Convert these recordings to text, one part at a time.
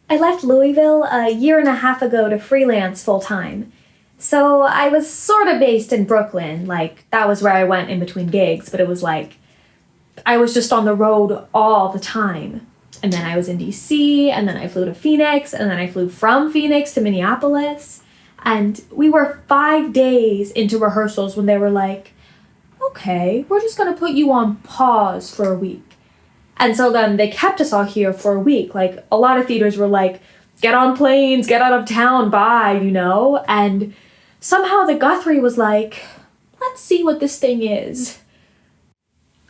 I left Louisville a year and a half ago to freelance full-time. So I was sort of based in Brooklyn, like that was where I went in between gigs, but it was like I was just on the road all the time. And then I was in DC, and then I flew to Phoenix, and then I flew from Phoenix to Minneapolis. And we were 5 days into rehearsals when they were like, okay, we're just gonna put you on pause for a week. And so then they kept us all here for a week. Like, a lot of theaters were like, get on planes, get out of town, bye, you know? And somehow the Guthrie was like, let's see what this thing is.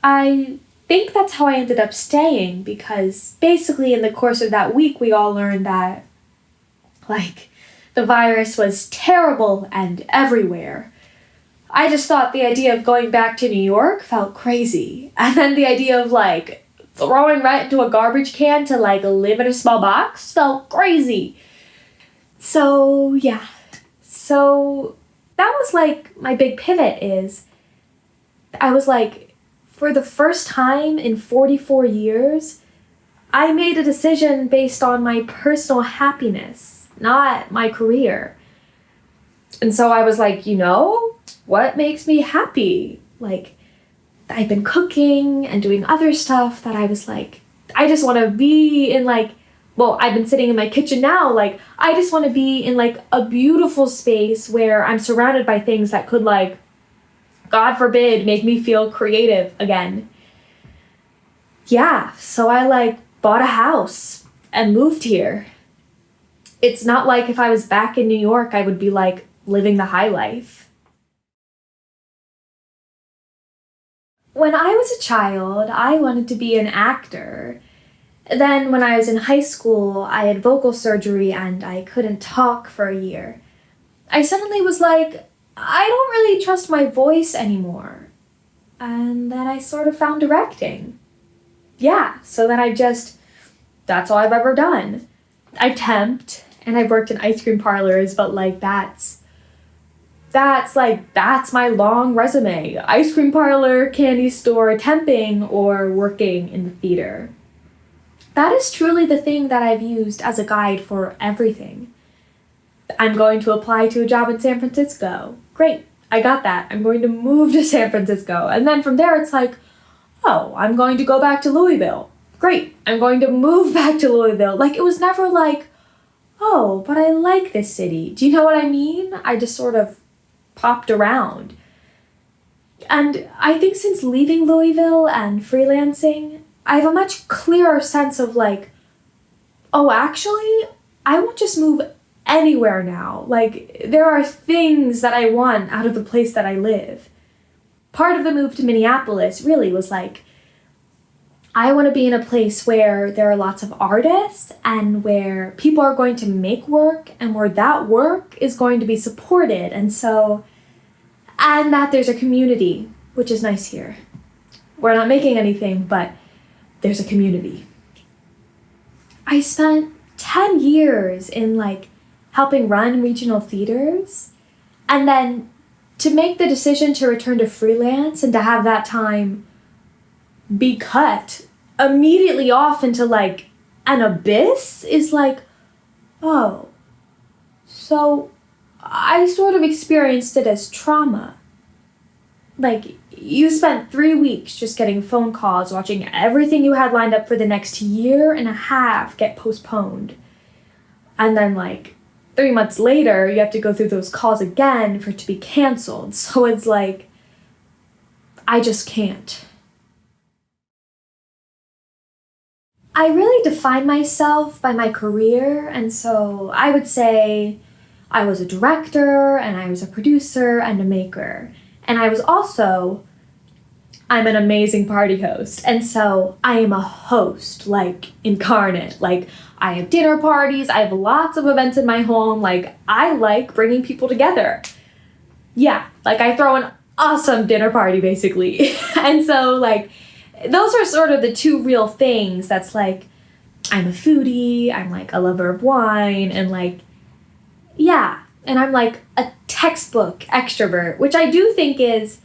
I think that's how I ended up staying, because basically in the course of that week, we all learned that, like, the virus was terrible and everywhere. I just thought the idea of going back to New York felt crazy. And then the idea of, like, throwing right into a garbage can to, like, live in a small box felt crazy. So, yeah. So, that was, like, my big pivot is, I was, like, for the first time in 44 years, I made a decision based on my personal happiness, not my career. And so I was like, you know, what makes me happy? Like, I've been cooking and doing other stuff that I was like, I just want to be in like, well, I've been sitting in my kitchen now, like, I just want to be in like a beautiful space where I'm surrounded by things that could like, God forbid, make me feel creative again. Yeah, so I like bought a house and moved here. It's not like if I was back in New York, I would be like living the high life. When I was a child, I wanted to be an actor. Then when I was in high school, I had vocal surgery and I couldn't talk for a year. I suddenly was like, I don't really trust my voice anymore. And then I sort of found directing. Yeah, so then that's all I've ever done. I've temped and I've worked in ice cream parlors, but like that's my long resume. Ice cream parlor, candy store, temping, or working in the theater. That is truly the thing that I've used as a guide for everything. I'm going to apply to a job in San Francisco. Great, I got that. I'm going to move to San Francisco. And then from there it's like, oh, I'm going to go back to Louisville. Great, I'm going to move back to Louisville. Like, it was never like, oh, but I like this city. Do you know what I mean? I just sort of popped around. And I think since leaving Louisville and freelancing, I have a much clearer sense of like, oh, actually, I won't just move anywhere now. Like, there are things that I want out of the place that I live. Part of the move to Minneapolis really was like, I want to be in a place where there are lots of artists and where people are going to make work and where that work is going to be supported. And that there's a community, which is nice here. We're not making anything, but there's a community. I spent 10 years in like helping run regional theaters, and then to make the decision to return to freelance and to have that time be cut immediately off into like an abyss is like, oh, so I sort of experienced it as trauma. Like, you spent 3 weeks just getting phone calls, watching everything you had lined up for the next year and a half get postponed. And then like 3 months later, you have to go through those calls again for it to be canceled. So it's like, I just can't. I really define myself by my career, and so I would say I was a director, and I was a producer, and a maker. And I'm an amazing party host, and so I am a host, like, incarnate. Like, I have dinner parties, I have lots of events in my home, like, I like bringing people together. Yeah, like, I throw an awesome dinner party, basically. And so, like, those are sort of the two real things. That's like, I'm a foodie, I'm like a lover of wine, and like, yeah, and I'm like a textbook extrovert, which I do think is,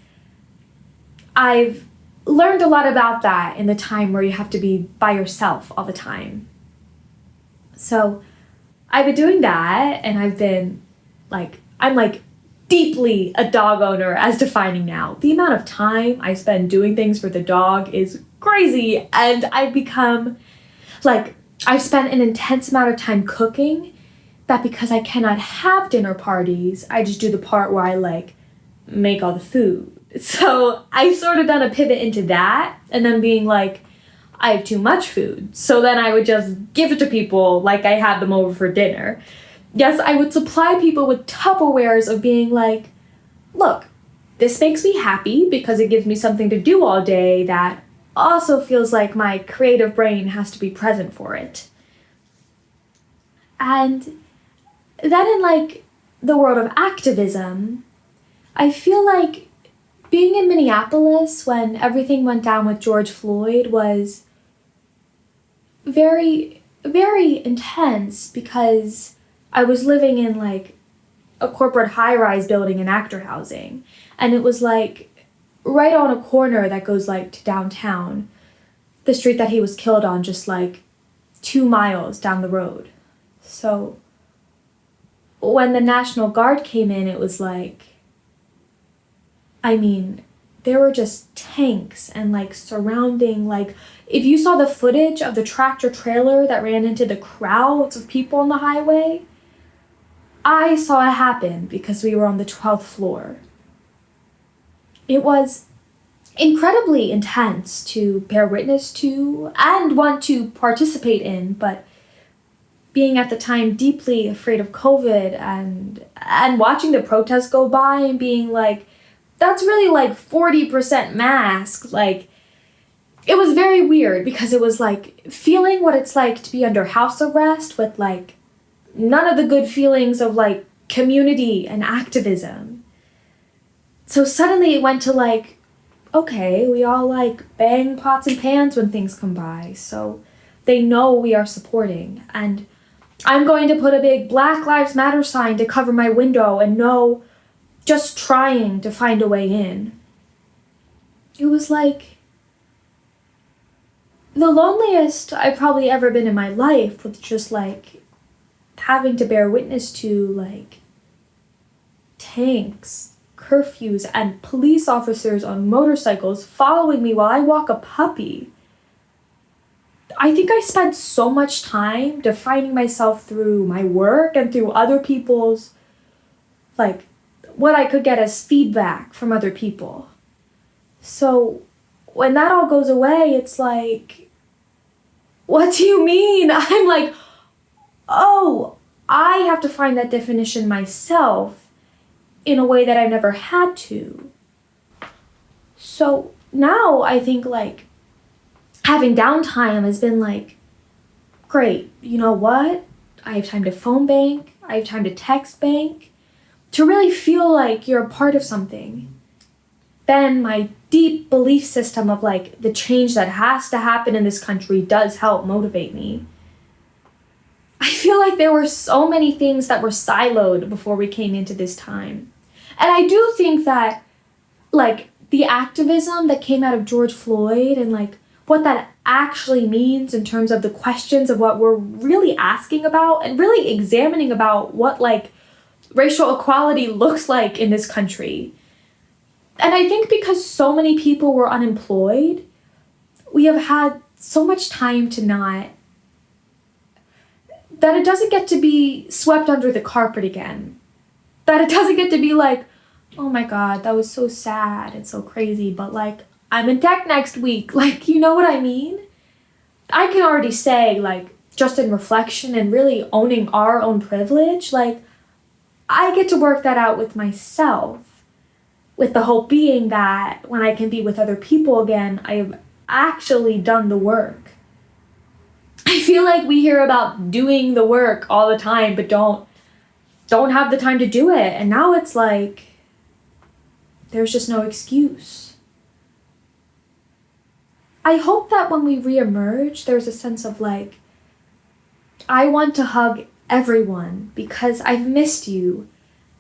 I've learned a lot about that in the time where you have to be by yourself all the time. So I've been doing that, and I'm like deeply a dog owner as defining now. The amount of time I spend doing things for the dog is crazy, and I've spent an intense amount of time cooking that because I cannot have dinner parties, I just do the part where I make all the food. So I've sort of done a pivot into that, and then being like, I have too much food. So then I would just give it to people like I had them over for dinner. Yes, I would supply people with Tupperwares of being like, look, this makes me happy because it gives me something to do all day that also feels like my creative brain has to be present for it. And then in the world of activism, I feel like being in Minneapolis when everything went down with George Floyd was very, very intense because I was living in a corporate high-rise building in actor housing. And it was right on a corner that goes to downtown, the street that he was killed on, just 2 miles down the road. So when the National Guard came in, it was there were just tanks and surrounding, if you saw the footage of the tractor trailer that ran into the crowds of people on the highway, I saw it happen because we were on the 12th floor. It was incredibly intense to bear witness to and want to participate in, but being at the time deeply afraid of COVID and watching the protests go by and being that's really 40% mask. It was very weird because it was feeling what it's like to be under house arrest with none of the good feelings of community and activism. So suddenly it went to okay, we all bang pots and pans when things come by, so they know we are supporting. And I'm going to put a big Black Lives Matter sign to cover my window and no, just trying to find a way in. It was the loneliest I've probably ever been in my life, with just having to bear witness to tanks, curfews, and police officers on motorcycles following me while I walk a puppy. I think I spent so much time defining myself through my work and through other people's what I could get as feedback from other people. So when that all goes away, it's what do you mean? I'm oh, I have to find that definition myself in a way that I've never had to. So now I think having downtime has been great, you know what? I have time to phone bank, I have time to text bank, to really feel you're a part of something. Then my deep belief system of the change that has to happen in this country does help motivate me. I feel there were so many things that were siloed before we came into this time. And I do think that the activism that came out of George Floyd and what that actually means in terms of the questions of what we're really asking about and really examining about what racial equality looks like in this country. And I think because so many people were unemployed, we have had so much time to not, that it doesn't get to be swept under the carpet again. That it doesn't get to be oh my God, that was so sad and so crazy, but I'm in tech next week. You know what I mean? I can already say just in reflection and really owning our own privilege, I get to work that out with myself, with the hope being that when I can be with other people again, I have actually done the work. I feel we hear about doing the work all the time, but don't have the time to do it. And now it's there's just no excuse. I hope that when we reemerge, there's a sense of I want to hug everyone because I've missed you,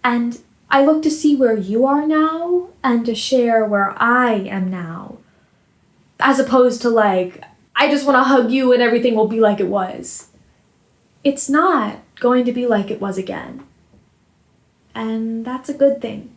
and I look to see where you are now and to share where I am now, as opposed to I just want to hug you and everything will be like it was. it's not going to be like it was again. And that's a good thing.